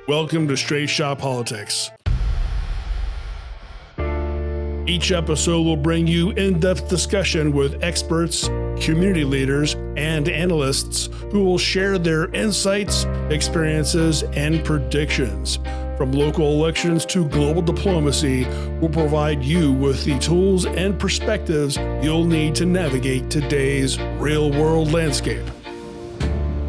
Welcome to Straight Shot Politics. Each episode will bring you in-depth discussion with experts, community leaders, and analysts who will share their insights, experiences, and predictions. From local elections to global diplomacy, we'll provide you with the tools and perspectives you'll need to navigate today's real-world landscape.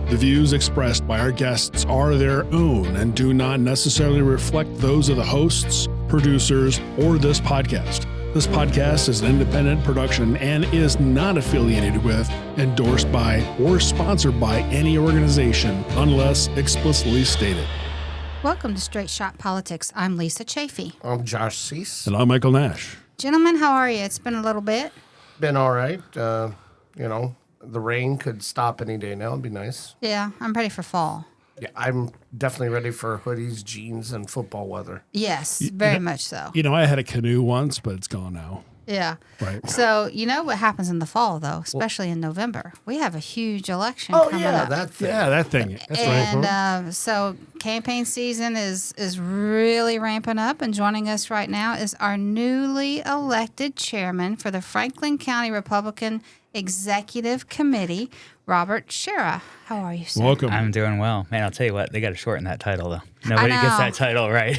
The views expressed by our guests are their own and do not necessarily reflect those of the hosts, producers, or this podcast. This podcast is an independent production and is not affiliated with, endorsed by, or sponsored by any organization unless explicitly stated. Welcome to Straight Shot Politics. I'm Lisa Chafee. I'm Josh Cease. And I'm Michael Nash. Gentlemen, how are you? It's been a little bit. Been all right. The rain could stop any day now. It'd be nice. Yeah, I'm ready for fall. Yeah, I'm definitely ready for hoodies, jeans, and football weather. Yes, very much so. You know, I had a canoe once, but it's gone now. Yeah. Right. So, you know what happens in the fall, though, especially in November? We have a huge election coming up. that thing. Yeah, that thing. That's right. And so campaign season is really ramping up, and joining us right now is our newly elected chairman for the Franklin County Republican Executive Committee, Robert Sharrah. How are you, sir? Welcome. I'm doing well. Man, I'll tell you what, they got to shorten that title, though. Nobody gets that title right.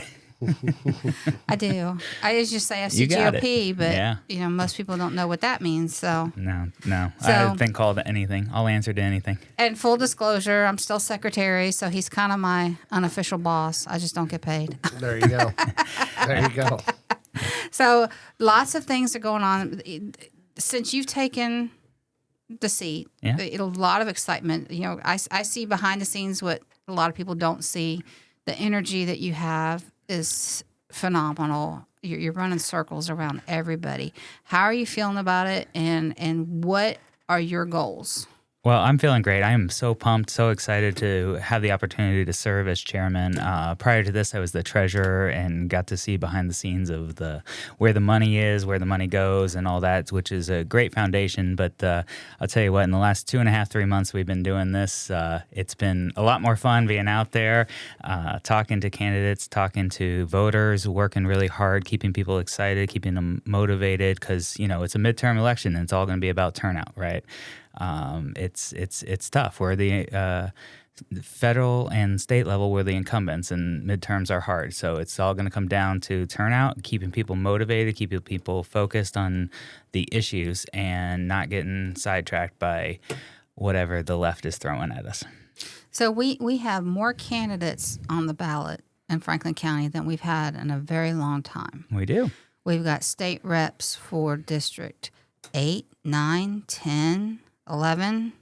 I do. I just say You got FCGOP, it. but Yeah. Most people don't know what that means. So, No. So- I haven't been called anything. I'll answer to anything. and full disclosure, I'm still secretary, so he's kind of my unofficial boss. I just don't get paid. There you go. There you go. So, lots of things are going on since you've taken the seat. Yeah. A lot of excitement. You know, I see behind the scenes what a lot of people don't see. The energy that you have is phenomenal. You're running circles around everybody. How are you feeling about it, and what are your goals? Well, I'm feeling great. I am so pumped, so excited to have the opportunity to serve as chairman. Prior to this, I was the treasurer and got to see behind the scenes of where the money is, where the money goes, and all that, which is a great foundation. But I'll tell you what, in the last 2.5, 3 months we've been doing this, it's been a lot more fun being out there, talking to candidates, talking to voters, working really hard, keeping people excited, keeping them motivated, because it's a midterm election and it's all going to be about turnout, right? It's tough. We're the federal and state level, we're the incumbents, and midterms are hard. So it's all going to come down to turnout, keeping people motivated, keeping people focused on the issues, and not getting sidetracked by whatever the left is throwing at us. So we have more candidates on the ballot in Franklin County than we've had in a very long time. We do. We've got state reps for District 8, 9, 10, 11.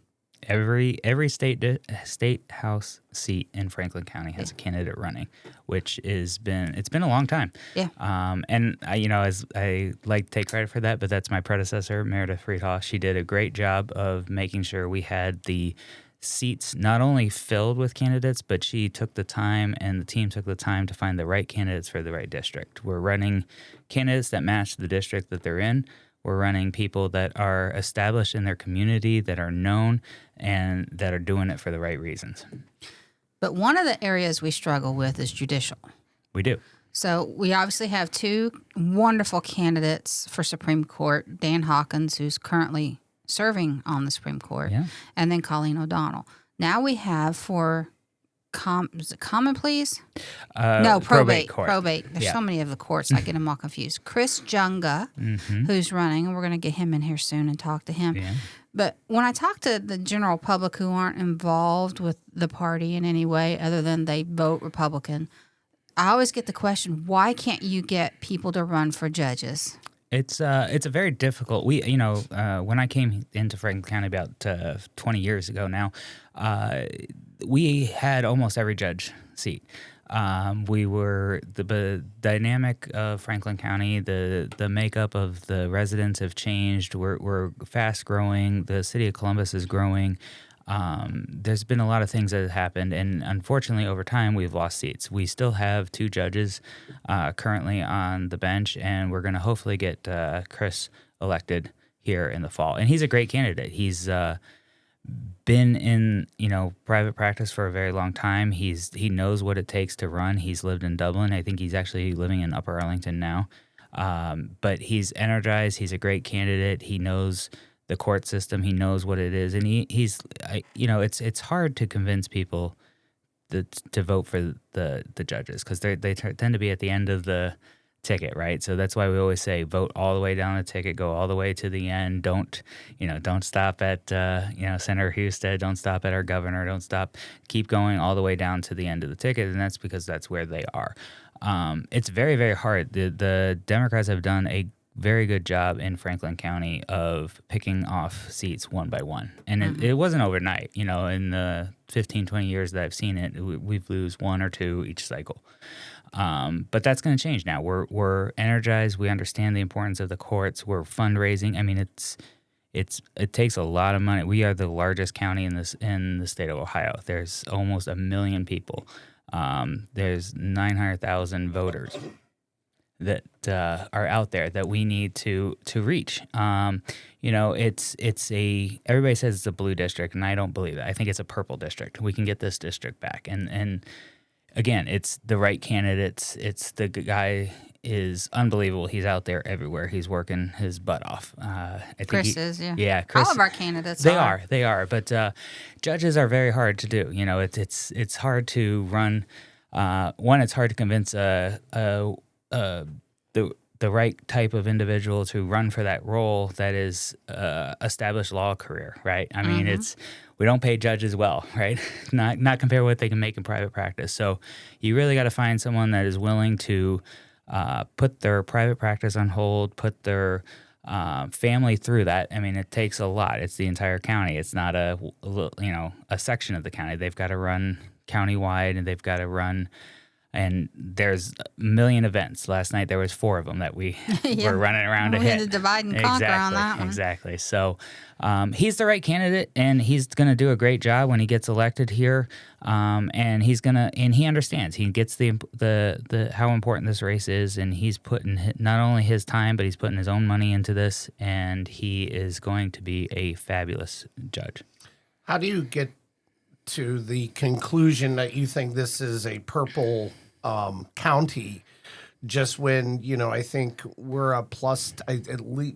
Every state house seat in Franklin County has a candidate running, which it's been a long time. Yeah. And as I like to take credit for that, but that's my predecessor, Meredith Friedhoff. She did a great job of making sure we had the seats not only filled with candidates, but she took the time and the team took the time to find the right candidates for the right district. We're running candidates that match the district that they're in. We're running people that are established in their community, that are known, and that are doing it for the right reasons. But one of the areas we struggle with is judicial. We do. So we obviously have two wonderful candidates for Supreme Court, Dan Hawkins, who's currently serving on the Supreme Court, and then Colleen O'Donnell. Now we have for is it common pleas? No, probate. Court. Probate. There's so many of the courts, I get them all confused. Chris Junga, who's running, and we're going to get him in here soon and talk to him. Yeah. But when I talk to the general public who aren't involved with the party in any way other than they vote Republican, I always get the question, why can't you get people to run for judges? It's a very difficult. When I came into Franklin County about 20 years ago now, we had almost every judge seat. We were the dynamic of Franklin County. The makeup of the residents have changed. We're fast growing. The city of Columbus is growing. There's been a lot of things that have happened, and unfortunately, over time, we've lost seats. We still have 2 judges currently on the bench, and we're going to hopefully get Chris elected here in the fall. And he's a great candidate. He's been in private practice for a very long time. He knows what it takes to run. He's lived in Dublin. I think he's actually living in Upper Arlington now. But he's energized. He's a great candidate. He knows the court system. He knows what it is, and it's hard to convince people to vote for the judges because they tend to be at the end of the ticket, right? So that's why we always say vote all the way down the ticket, go all the way to the end. Don't stop at Senator Husted. Don't stop at our governor. Don't stop. Keep going all the way down to the end of the ticket, and that's because that's where they are. It's very, very hard. The Democrats have done a very good job in Franklin County of picking off seats one by one. And it wasn't overnight. In the 15, 20 years that I've seen it, we've lose one or two each cycle. But that's going to change now. We're energized. We understand the importance of the courts. We're fundraising. I mean, it takes a lot of money. We are the largest county in the state of Ohio. There's almost 1 million people. There's 900,000 voters that are out there that we need to reach. Everybody says it's a blue district, and I don't believe that. I think it's a purple district. We can get this district back, and again, it's the right candidates. It's the guy is unbelievable. He's out there everywhere. He's working his butt off. Chris is, yeah. Yeah, Chris. All of our candidates They are. But judges are very hard to do. It's hard to run. One, it's hard to convince the right type of individual to run for that role that is established law career, right? I mean, we don't pay judges well, right? Not compare what they can make in private practice. So you really got to find someone that is willing to put their private practice on hold, put their family through that. I mean, it takes a lot. It's the entire county. It's not a section of the county. They've got to run countywide, and they've got to run. And there's a million events. Last night there was 4 of them that we were running around to hit. We had to divide and conquer on that one. Exactly. So he's the right candidate, and he's going to do a great job when he gets elected here. And he understands. He gets the how important this race is, and he's putting not only his time, but he's putting his own money into this, and he is going to be a fabulous judge. How do you get to the conclusion that you think this is a purple county, just when I think we're a plus at least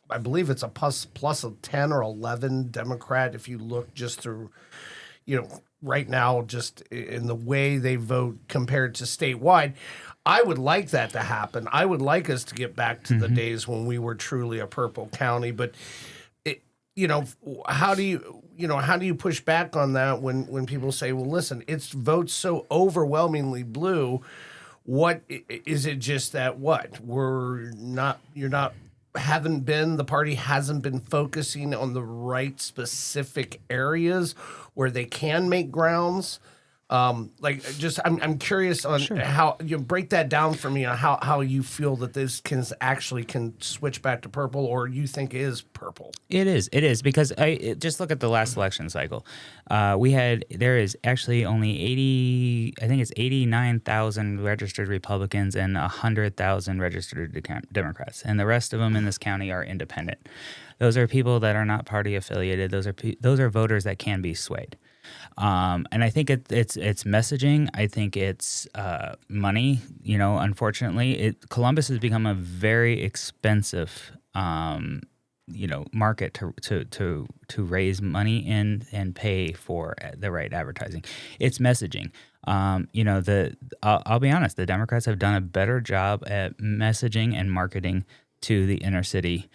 I believe it's a plus of 10 or 11 Democrat if you look just through right now just in the way they vote compared to statewide. I would like that to happen. I would like us to get back to the days when we were truly a purple county, but how do you push back on that when people say, well, listen, it's votes so overwhelmingly blue. What is it just that the party hasn't been focusing on the right specific areas where they can make grounds? I'm curious on how you break that down for me on how you feel that this can switch back to purple, or you think is purple. It is because I just look at the last election cycle. There is actually only 89,000 registered Republicans and 100,000 registered Democrats, and the rest of them in this county are independent. Those are people that are not party affiliated. Those are voters that can be swayed. And I think it's messaging. I think it's money. Unfortunately, Columbus has become a very expensive, market to raise money in and pay for the right advertising. It's messaging. I'll be honest. The Democrats have done a better job at messaging and marketing to the inner city,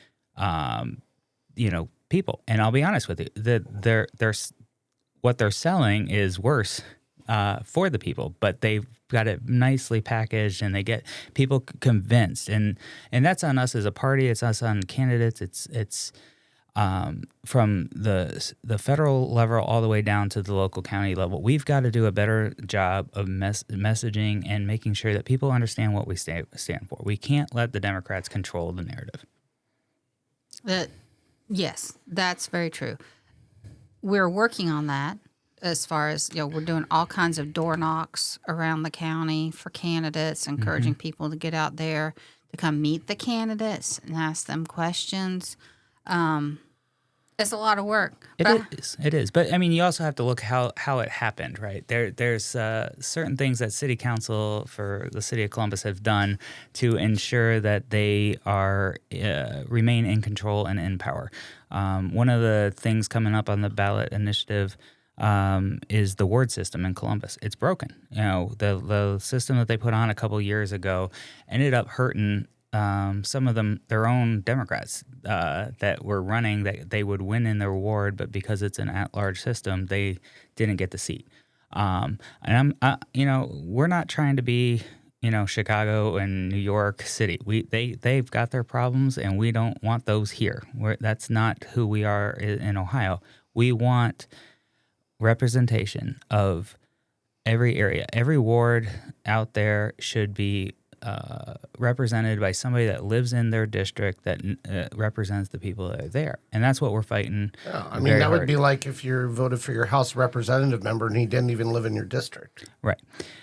people. And I'll be honest with you, what they're selling is worse for the people, but they've got it nicely packaged and they get people convinced. And that's on us as a party. It's us on candidates. It's from the federal level all the way down to the local county level. We've got to do a better job of messaging and making sure that people understand what we stand for. We can't let the Democrats control the narrative. Yes, that's very true. We're working on that as far as, we're doing all kinds of door knocks around the county for candidates, encouraging people to get out there to come meet the candidates and ask them questions. It's a lot of work. It is. But I mean, you also have to look how it happened, right? There's certain things that City Council for the City of Columbus have done to ensure that they are remain in control and in power. One of the things coming up on the ballot initiative is the ward system in Columbus. It's broken. The system that they put on a couple years ago ended up hurting some of them, their own Democrats that were running, that they would win in their ward, but because it's an at-large system, they didn't get the seat. And we're not trying to be, Chicago and New York City. They've got their problems, and we don't want those here. That's not who we are in Ohio. We want representation of every area. Every ward out there should be represented by somebody that lives in their district that represents the people that are there. And that's what we're fighting. Yeah, I mean, that would be like if you voted for your House representative member and he didn't even live in your district. Right.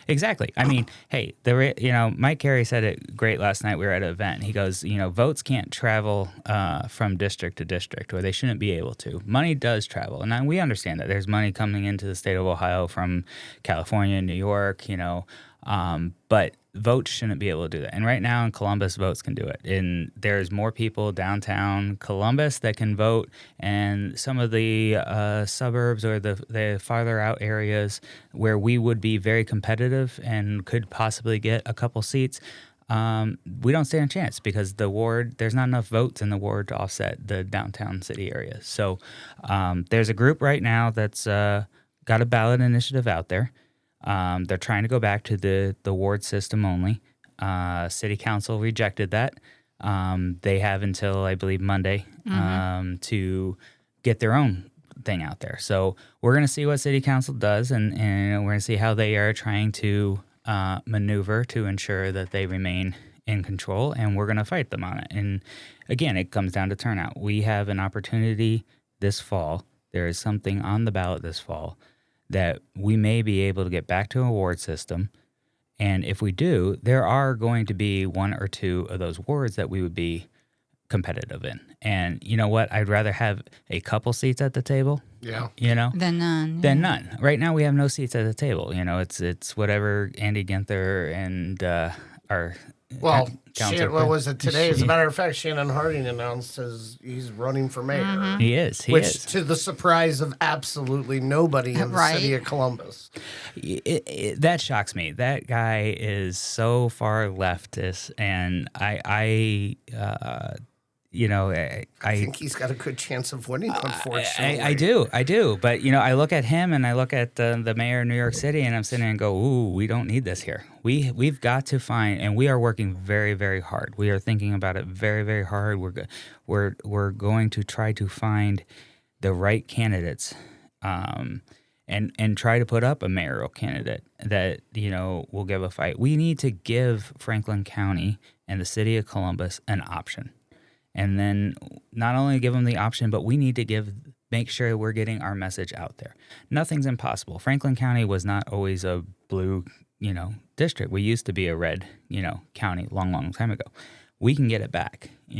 Exactly. I mean, hey, Mike Carey said it great last night. We were at an event. He goes, votes can't travel from district to district, or they shouldn't be able to. Money does travel. And we understand that there's money coming into the state of Ohio from California and New York, but votes shouldn't be able to do that. And right now in Columbus, votes can do it. And there's more people downtown Columbus that can vote, and some of the suburbs or the farther out areas where we would be very competitive and could possibly get a couple seats, we don't stand a chance because there's not enough votes in the ward to offset the downtown city areas. So there's a group right now that's got a ballot initiative out there. They're trying to go back to the ward system only. City Council rejected that. They have until, I believe, Monday to get their own thing out there. So we're going to see what City Council does, and we're going to see how they are trying to maneuver to ensure that they remain in control, and we're going to fight them on it. And again, it comes down to turnout. We have an opportunity this fall. There is something on the ballot this fall that we may be able to get back to a ward system. And if we do, there are going to be one or two of those wards that we would be competitive in. And you know what? I'd rather have a couple seats at the table. Yeah. Than none. Than none. Right now we have no seats at the table. It's whatever Andy Ginther and our what was it today? As a matter of fact, Shannon Harding announced he's running for mayor. Mm-hmm. He is. Which, to the surprise of absolutely nobody in the city of Columbus. That shocks me. That guy is so far leftist, and I think he's got a good chance of winning, unfortunately. I do. But, I look at him and I look at the mayor of New York City, and I'm sitting there and go, ooh, we don't need this here. We've got to find, and we are working very, very hard. We are thinking about it very, very hard. We're going to try to find the right candidates and try to put up a mayoral candidate that, will give a fight. We need to give Franklin County and the city of Columbus an option. And then not only give them the option, but we need to make sure we're getting our message out there. Nothing's impossible. Franklin County was not always a blue, district. We used to be a red, county long, long time ago. We can get it back. It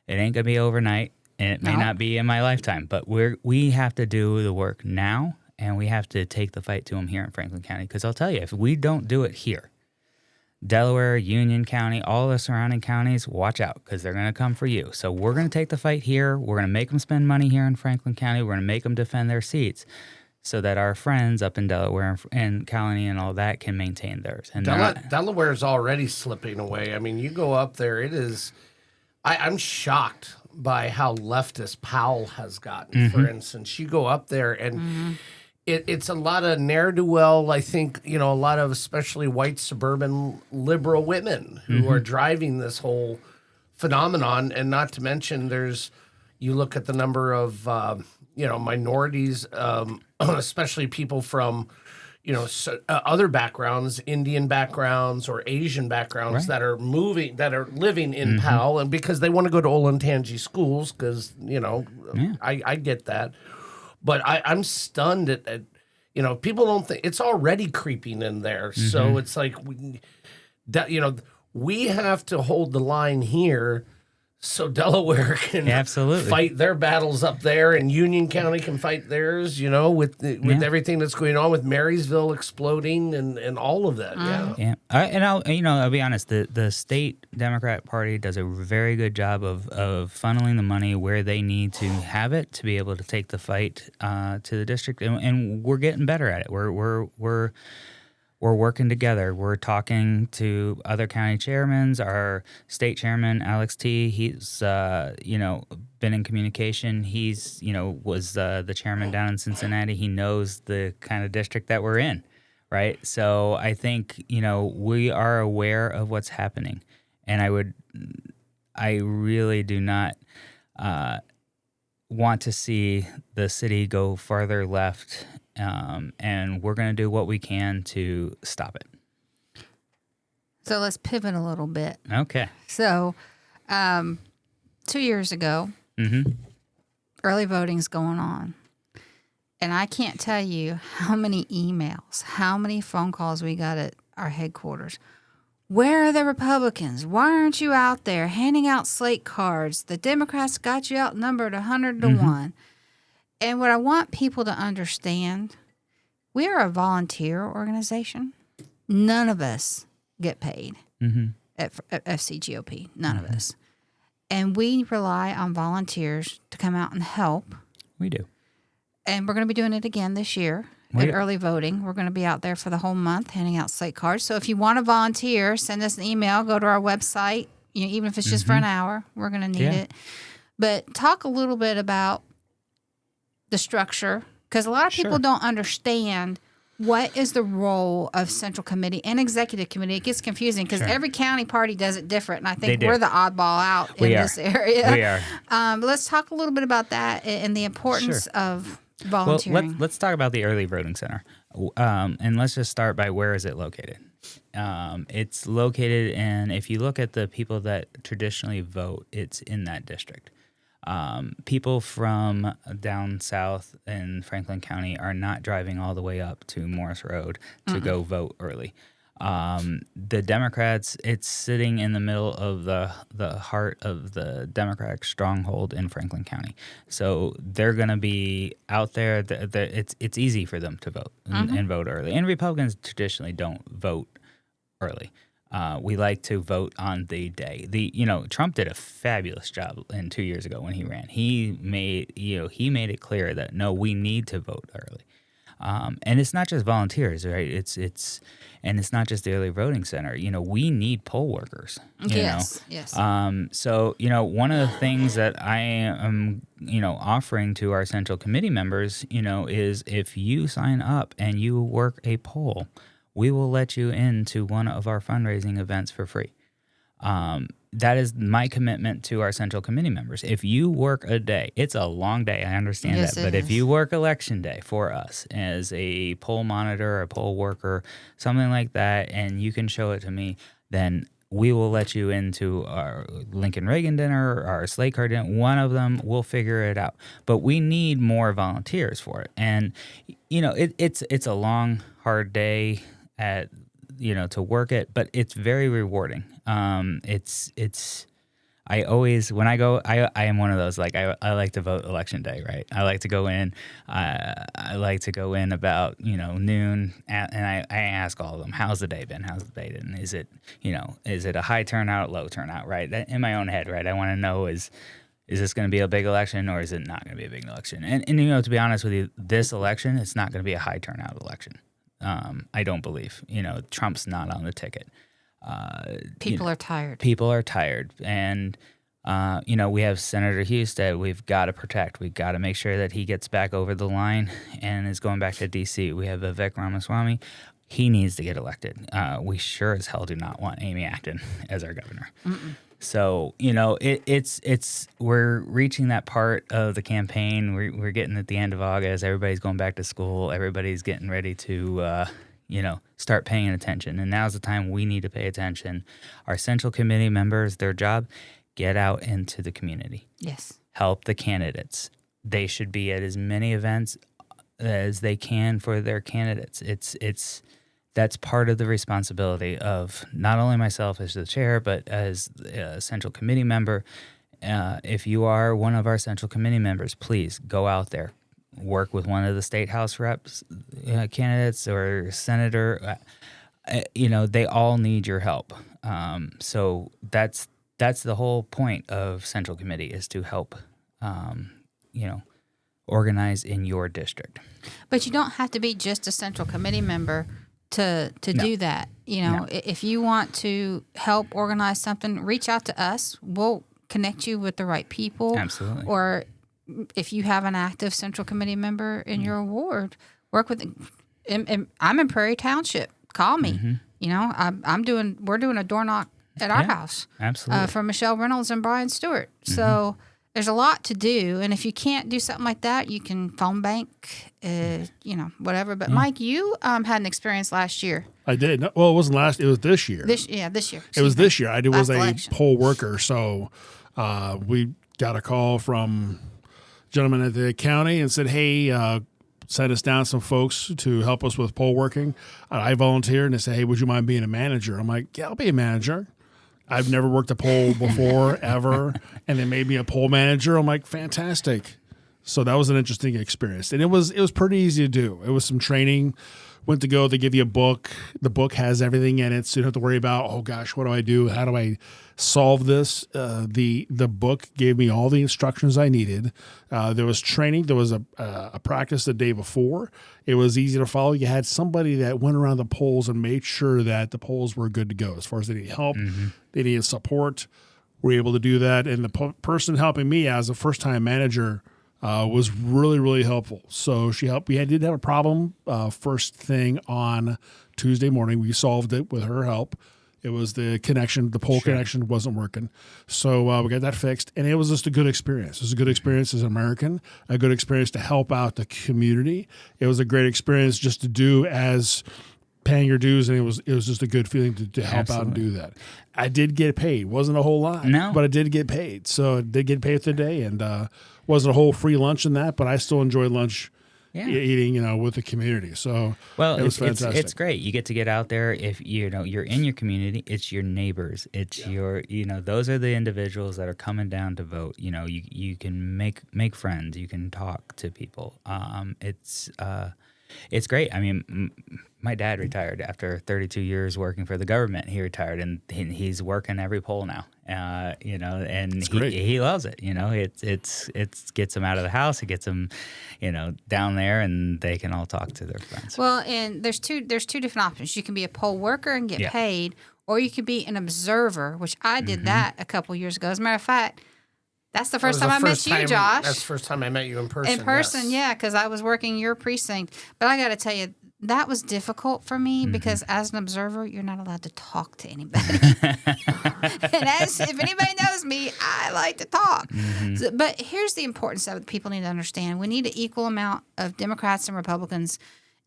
ain't gonna be overnight, and it may not be in my lifetime. But we have to do the work now, and we have to take the fight to them here in Franklin County. Because I'll tell you, if we don't do it here, Delaware, Union County, all the surrounding counties, watch out because they're going to come for you. So we're going to take the fight here. We're going to make them spend money here in Franklin County. We're going to make them defend their seats so that our friends up in Delaware and Colony and all that can maintain theirs. And Delaware is already slipping away. I mean, you go up there, it is – I'm shocked by how leftist Powell has gotten, for instance. You go up there and it's a lot of ne'er-do-well, I think, a lot of especially white suburban liberal women who are driving this whole phenomenon. And not to mention you look at the number of, minorities, especially people from, other backgrounds, Indian backgrounds or Asian backgrounds that are living in Powell, and because they want to go to Olentangy schools because, I get that. But I'm stunned at people don't think it's already creeping in there. So it's like we have to hold the line here so Delaware can Absolutely. fight their battles up there, and Union County can fight theirs, with everything that's going on with Marysville exploding and all of that. Yeah, I'll be honest. The state Democrat Party does a very good job of funneling the money where they need to have it to be able to take the fight to the district, and we're getting better at it. We're working together. We're talking to other county chairmen. Our state chairman, Alex T., he's, been in communication. He's, was the chairman down in Cincinnati. He knows the kind of district that we're in, right? So I think, we are aware of what's happening. And I really do not want to see the city go farther left. And we're going to do what we can to stop it. So let's pivot a little bit. Okay. So 2 years ago, early voting's going on. And I can't tell you how many emails, how many phone calls we got at our headquarters. Where are the Republicans? Why aren't you out there handing out slate cards? The Democrats got you outnumbered 100 to 1. And what I want people to understand, we are a volunteer organization. None of us get paid at FCGOP. None of us. And we rely on volunteers to come out and help. We do. And we're going to be doing it again this year at early voting. We're going to be out there for the whole month handing out slate cards. So if you want to volunteer, send us an email, go to our website, even if it's just for an hour, we're going to need it. But talk a little bit about the structure, because a lot of people don't understand what is the role of Central Committee and Executive Committee. It gets confusing because every county party does it different, and I think we're the oddball out in this area. We are. But let's talk a little bit about that and the importance of volunteering. Well, let's talk about the early voting center, and let's just start by where is it located. It's located in, if you look at the people that traditionally vote, it's in that district. People from down south in Franklin County are not driving all the way up to Morris Road to go vote early. The Democrats, it's sitting in the middle of the heart of the Democratic stronghold in Franklin County. So they're going to be out there. It's easy for them to vote and vote early. And Republicans traditionally don't vote early. We like to vote on the day. Trump did a fabulous job 2 years ago when he ran. He made it clear that no, we need to vote early. And it's not just volunteers, right? It's not just the early voting center. We need poll workers. Yes. So one of the things that I am offering to our Central Committee members, is if you sign up and you work a poll, we will let you into one of our fundraising events for free. That is my commitment to our Central Committee members. If you work a day, it's a long day, I understand that. But if you work election day for us as a poll monitor, a poll worker, something like that, and you can show it to me, then we will let you into our Lincoln Reagan dinner, our slate card dinner. One of them, we'll figure it out. But we need more volunteers for it. And, it's a long, hard day to work it, but it's very rewarding. I always, when I go, I am one of those, I like to vote election day, right? I like to go in, I like to go in about, noon, and I ask all of them, how's the day been? How's the day been? Is it a high turnout, low turnout, right? In my own head, right? I want to know is this going to be a big election or is it not going to be a big election? And to be honest with you, this election, it's not going to be a high turnout election. I don't believe. Trump's not on the ticket. People are tired. People are tired. And, we have Senator Husted. We've got to protect. We've got to make sure that he gets back over the line and is going back to D.C. We have Vivek Ramaswamy. He needs to get elected. We sure as hell do not want Amy Acton as our governor. So, it's we're reaching that part of the campaign. We're getting at the end of August. Everybody's going back to school. Everybody's getting ready to, start paying attention. And now's the time we need to pay attention. Our Central Committee members, their job, get out into the community. Yes. Help the candidates. They should be at as many events as they can for their candidates. That's part of the responsibility of not only myself as the chair, but as a Central Committee member. if you are one of our Central Committee members, please go out there, work with one of the state house reps, candidates, or senator. They all need your help. So that's the whole point of Central Committee, is to help, organize in your district. But you don't have to be just a Central Committee member to do that. If you want to help organize something, reach out to us. We'll connect you with the right people. Absolutely. Or if you have an active Central Committee member in your ward, work with. I'm in Prairie Township. Call me. Mm-hmm. We're doing a door knock at our house. Absolutely. For Michelle Reynolds and Brian Stewart. Mm-hmm. So there's a lot to do, and if you can't do something like that, you can phone bank, whatever. But Mike, you had an experience last year. I did. Well, it wasn't last. It was this year. This year. It was this year. I was Last a election. poll worker, so we got a call from a gentleman at the county and said, "Hey, send us down some folks to help us with poll working." I volunteered, and they said, "Hey, would you mind being a manager?" I'm like, "Yeah, I'll be a manager." I've never worked a poll before, ever. And they made me a poll manager. I'm like, fantastic. So that was an interesting experience. And it was pretty easy to do. It was some training. Went to go, they give you a book. The book has everything in it, so you don't have to worry about, oh gosh, what do I do? How do I solve this? The book gave me all the instructions I needed. There was training. There was a practice the day before. It was easy to follow. You had somebody that went around the polls and made sure that the polls were good to go. As far as they needed help, they needed support. We were able to do that. And the person helping me as a first-time manager was really, really helpful. So she helped. We did have a problem first thing on Tuesday morning. We solved it with her help. It was the connection, the poll connection wasn't working. So we got that fixed. And it was just a good experience. It was a good experience as an American, a good experience to help out the community. It was a great experience just to do as paying your dues, and it was just a good feeling to help out and do that. I did get paid. Wasn't a whole lot, but I did get paid. So I did get paid today, and wasn't a whole free lunch in that, but I still enjoy lunch eating, with the community. So it was fantastic. It's great. You get to get out there. If you're in your community, it's your neighbors. It's your those are the individuals that are coming down to vote. You can make friends. You can talk to people. It's great. I mean, my dad retired after 32 years working for the government. He retired, and he's working every poll now. And he loves it. It gets him out of the house. It gets him, down there, and they can all talk to their friends. Well, and there's two different options. You can be a poll worker and get paid, or you could be an observer, which I did that a couple years ago. As a matter of fact, that's the first time I met you, Josh. That's the first time I met you in person. In person, yeah, because I was working your precinct. But I got to tell you, that was difficult for me because as an observer, you're not allowed to talk to anybody. And if anybody knows me, I like to talk. So, but here's the importance of it. People need to understand. We need an equal amount of Democrats and Republicans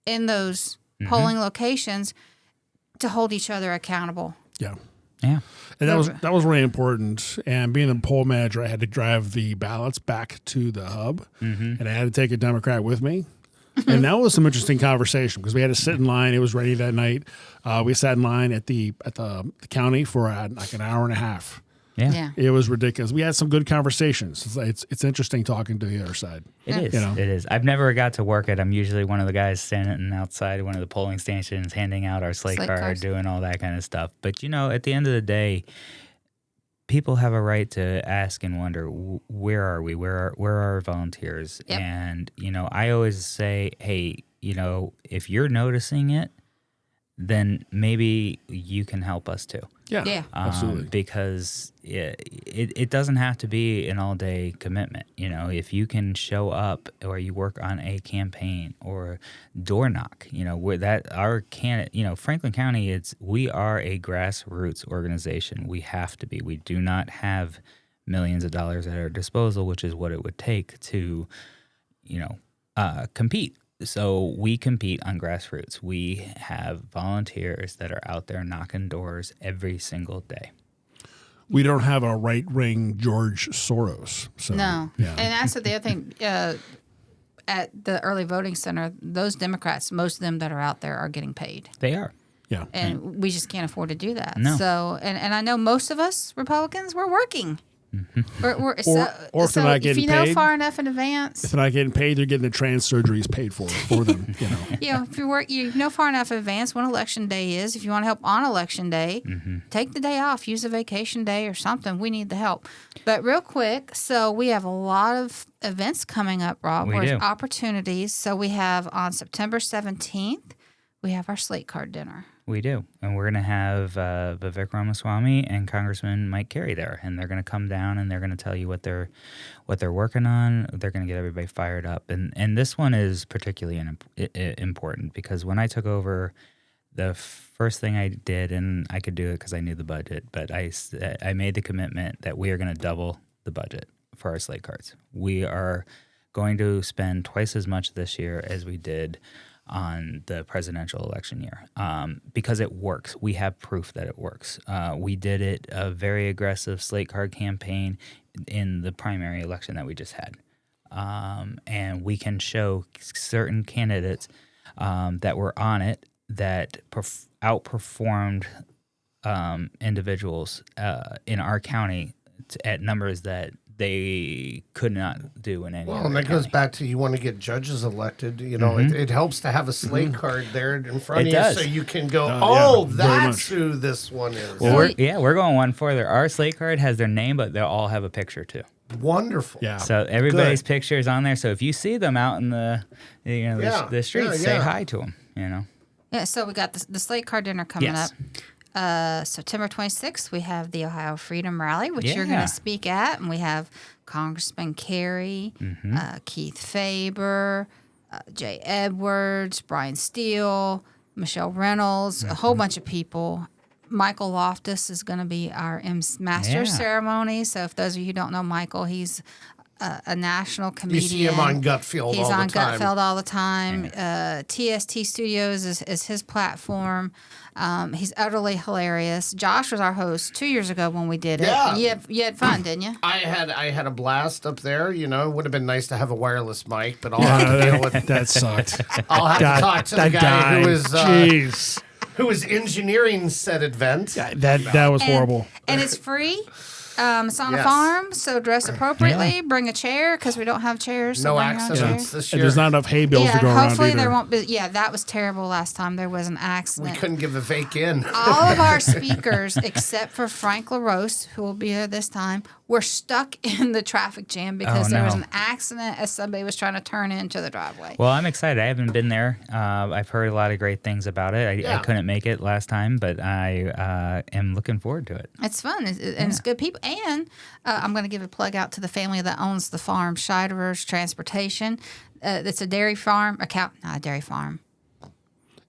in those polling locations to hold each other accountable. Yeah. Yeah. And that was really important. And being a poll manager, I had to drive the ballots back to the hub, and I had to take a Democrat with me. And that was some interesting conversation because we had to sit in line. It was ready that night. We sat in line at the county for like an hour and a half. Yeah. It was ridiculous. We had some good conversations. It's interesting talking to the other side. It is. It is. I've never got to work it. I'm usually one of the guys standing outside one of the polling stations, handing out our slate card, doing all that kind of stuff. But at the end of the day, people have a right to ask and wonder, where are we? Where are our volunteers? Yep. And I always say, hey, if you're noticing it, then maybe you can help us too. Yeah. Absolutely. Because it doesn't have to be an all-day commitment. If you can show up or you work on a campaign or door knock, Franklin County, we are a grassroots organization. We have to be. We do not have millions of dollars at our disposal, which is what it would take to, compete. So we compete on grassroots. We have volunteers that are out there knocking doors every single day. We don't have a right-wing George Soros. So, No. yeah. And that's the other thing. At the early voting center, those Democrats, most of them that are out there are getting paid. They are. Yeah. And we just can't afford to do that. No. So, and I know most of us Republicans, we're working. Or if they're not if getting you know paid, far enough in advance, if they're not getting paid, they're getting the trans surgeries paid for them. if you know far enough in advance when election day is, if you want to help on election day, take the day off, use a vacation day or something. We need the help. But real quick, so we have a lot of events coming up, Rob. We do. Opportunities. So we have on September 17th, we have our slate card dinner. We do. And we're going to have Vivek Ramaswamy and Congressman Mike Carey there. And they're going to come down and they're going to tell you what they're working on. They're going to get everybody fired up. And this one is particularly important because when I took over, the first thing I did, and I could do it because I knew the budget, but I made the commitment that we are going to double the budget for our slate cards. We are going to spend twice as much this year as we did on the presidential election year because it works. We have proof that it works. We did it a very aggressive slate card campaign in the primary election that we just had. And we can show certain candidates that were on it that outperformed individuals in our county at numbers that they could not do in any other and that county. goes back to you want to get judges elected. You know, it helps to have a slate card there in front It of does. you so you can go, very that's much. who this one is. Well, we're going one further. Our slate card has their name, but they'll all have a picture too. Wonderful. Yeah. So everybody's Good. picture is on there. So if you see them out in the the streets, say yeah. hi to them. Yeah, so we got the slate card dinner coming Yes. up. September 26th, we have the Ohio Freedom Rally, which you're going Yeah. to speak at. And we have Congressman Carey, Keith Faber, Jay Edwards, Brian Steele, Michelle Reynolds, a whole bunch of people. Michael Loftus is going to be our master of Yeah. ceremony. So if those of you who don't know Michael, he's a national You comedian. see him on Gutfield He's all on the time. Gutfeld all the time. TST Studios is his platform. He's utterly hilarious. Josh was our host 2 years ago when we did it. Yeah. You had fun, didn't you? I had a blast up there. You know, it would have been nice to have a wireless mic, but I'll have to deal with. That sucked. I'll have to talk to the that guy Jeez. who was engineering said event. That was horrible. And it's free. It's on a Yes. farm, so dress appropriately. Bring a chair because we don't have chairs. So No bring your own accidents chair. this And year. there's not enough hay bales Yeah, to go around hopefully either. there won't be. Yeah, that was terrible last time. There was an We accident. couldn't give a fake in. All of our speakers, except for Frank LaRose, who will be here this time, were stuck in the traffic jam because there was no. an accident as somebody was trying to turn into the driveway. Well, I'm excited. I haven't been there. I've heard a lot of great things about it. I Yeah. couldn't make it last time, but I am looking forward to it. It's fun, and it's good people. And I'm going to give a plug out to the family that owns the farm, Scheiderer's Transportation. It's a dairy farm, not a dairy farm.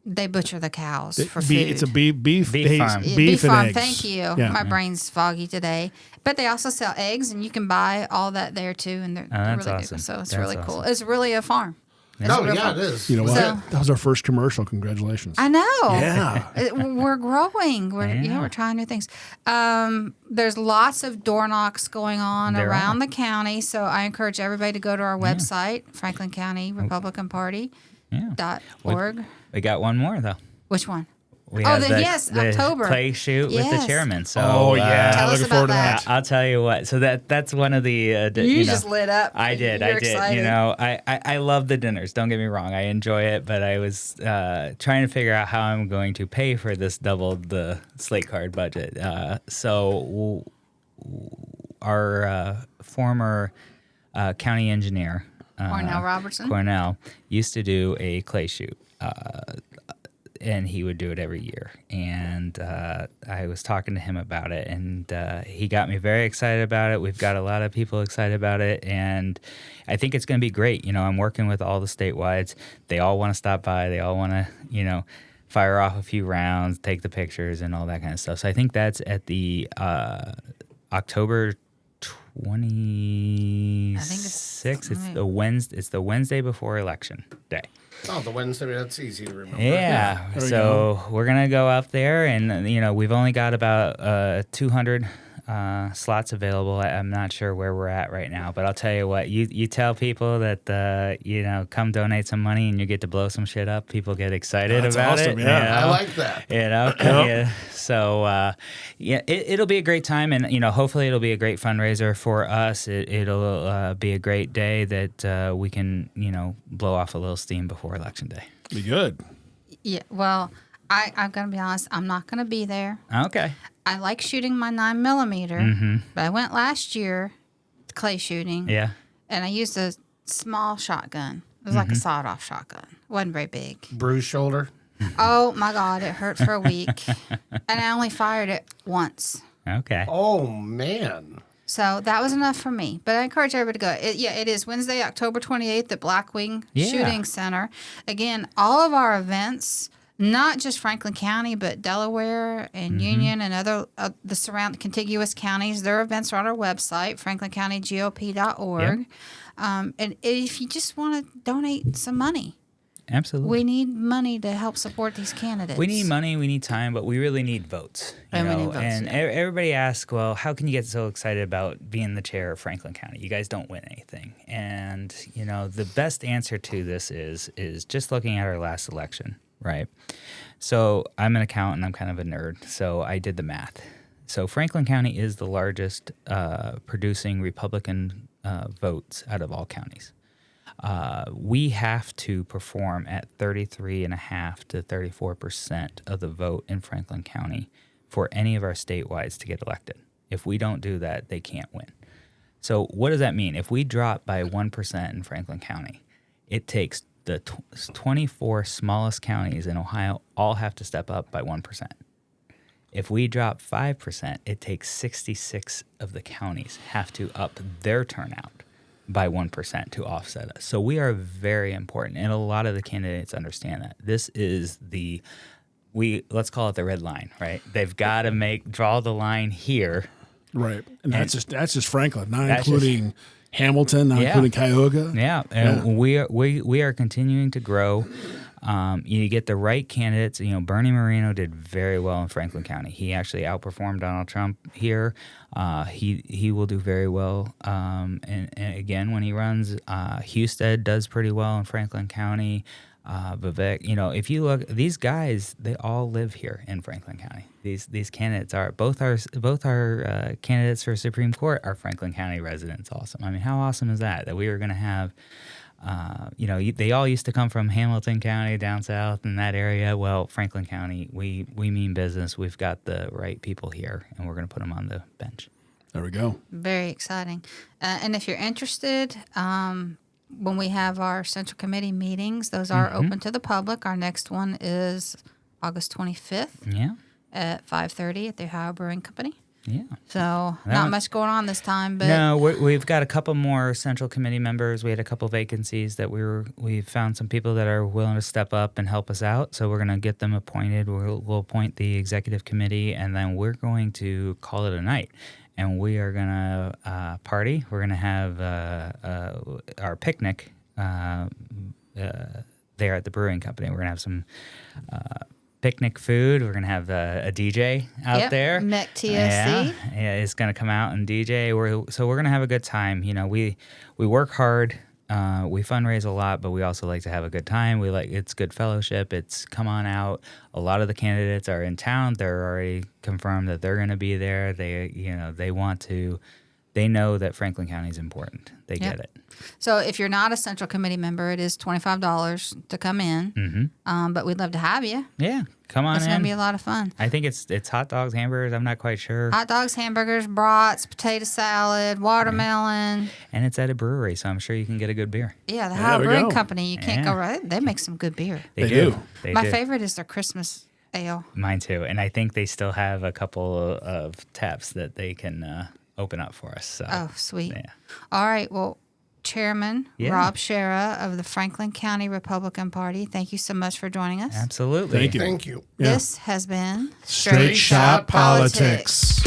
They butcher the cows for food. It's a beef farm. Yeah, beef and farm. eggs. Thank you. Yeah. My brain's foggy today. But they also sell eggs, and you can buy all that there too. And they're that's really awesome. good. So it's That's really awesome. cool. It's really a farm. It's a Oh, real yeah, farm. it is. You know what? So- That was our first commercial. Congratulations. I know. Yeah. We're growing. We're trying new things. There's lots of door knocks going on There around are. the county. So I encourage everybody to go to our website, Franklin County Republican Party. Yeah. .org. We got one more though. Which one? We Oh, have the- yes, October. clay shoot with Yes. the chairman. So Oh yeah, Tell us looking about forward to that. that. I'll tell you what. So that's one of the You just lit up. I did. You're I did. excited. You know, I love the dinners. Don't get me wrong. I enjoy it, but I was trying to figure out how I'm going to pay for this double the slate card budget. So our former county engineer, Cornell Robertson. Cornell, used to do a clay shoot. And he would do it every year. And I was talking to him about it, and he got me very excited about it. We've got a lot of people excited about it, and I think it's going to be great. You know, I'm working with all the statewides. They all want to stop by. They all want to, fire off a few rounds, take the pictures, and all that kind of stuff. So I think that's at the October 26th. It's the Wednesday. It's the Wednesday before election day. Oh, the Wednesday, that's easy to remember. Yeah. There we So we're going to go up there, and, we've only got about 200 slots available. I'm not sure where we're at right now, but I'll tell you what. You tell people that come donate some money and you get to blow some shit up. People get excited That's about awesome, it. yeah. I like that. Yeah. So it'll be a great time, and hopefully it'll be a great fundraiser for us. It'll be a great day that we can blow off a little steam before Election Day. Be good. Yeah, well, I'm going to be honest. I'm not going to be there. Okay. I like shooting my 9mm, but I went last year clay shooting. Yeah. And I used a small shotgun. It was like a sawed-off shotgun. Wasn't very big. Bruised shoulder. Oh my God, it hurt for a week, and I only fired it once. Okay. Oh man. So that was enough for me. But I encourage everybody to go. It is Wednesday, October 28th at Blackwing Shooting Center. Again, all of our events, not just Franklin County, but Delaware and Union and other the surrounding contiguous counties. Their events are on our website, franklincountygop.org. Yep. And if you just want to donate some money, Absolutely. we need money to help support these candidates. We need money, we need time, but we really need votes. And we need votes, and yeah. everybody asks, well, how can you get so excited about being the chair of Franklin County? You guys don't win anything. And, the best answer to this is just looking at our last election, right? So I'm an accountant, I'm kind of a nerd, so I did the math. So Franklin County is the largest producing Republican votes out of all counties. We have to perform at 33.5% to 34% of the vote in Franklin County for any of our statewide to get elected. If we don't do that, they can't win. So what does that mean? If we drop by 1% in Franklin County, it takes the 24 smallest counties in Ohio all have to step up by 1%. If we drop 5%, it takes 66 of the counties have to up their turnout by 1% to offset us. So we are very important, and a lot of the candidates understand that. This is let's call it the red line, right? They've got to draw the line here. Right. And that's just Franklin, not including Hamilton, not including Cuyahoga. Yeah. And we are continuing to grow. You get the right candidates. Bernie Moreno did very well in Franklin County. He actually outperformed Donald Trump here. He will do very well. And again, when he runs, Husted does pretty well in Franklin County. Vivek, if you look, these guys, they all live here in Franklin County. These candidates are both our candidates for Supreme Court are Franklin County residents. Awesome. I mean, how awesome is that? That we were going to have. They all used to come from Hamilton County down south in that area. Well, Franklin County, we mean business. We've got the right people here, and we're going to put them on the bench. There we go. Very exciting. And if you're interested, when we have our Central Committee meetings, those are open to the public. Our next one is August 25th at 5:30 at the Ohio Brewing Company. Yeah. So not much going on this time, but no, we've got a couple more Central Committee members. We had a couple vacancies that we found some people that are willing to step up and help us out. So we're going to get them appointed. We'll appoint the executive committee, and then we're going to call it a night. And we are going to party. We're going to have our picnic there at the brewing company. We're going to have some picnic food. We're going to have a DJ out there. MEC TSC. Yeah, it's going to come out and DJ. So we're going to have a good time. We work hard. We fundraise a lot, but we also like to have a good time. It's good fellowship. It's come on out. A lot of the candidates are in town. They're already confirmed that they're going to be there. They want to. They know that Franklin County is important. They get it. So if you're not a Central Committee member, it is $25 to come in. But we'd love to have you. Yeah, come on in. It's going to be a lot of fun. I think it's hot dogs, hamburgers. I'm not quite sure. Hot dogs, hamburgers, brats, potato salad, watermelon. And it's at a brewery, so I'm sure you can get a good beer. Yeah, the There Ohio we Brewing go. Company. You can't go right. They make some good beer. They do. My favorite is their Christmas ale. Mine too. And I think they still have a couple of taps that they can open up for us. So. Oh, sweet. Yeah. All right. Well, Chairman Rob Sharrah of the Franklin County Republican Party, thank you so much for joining us. Absolutely. Thank you. Thank you. This has been Straight Shot Politics.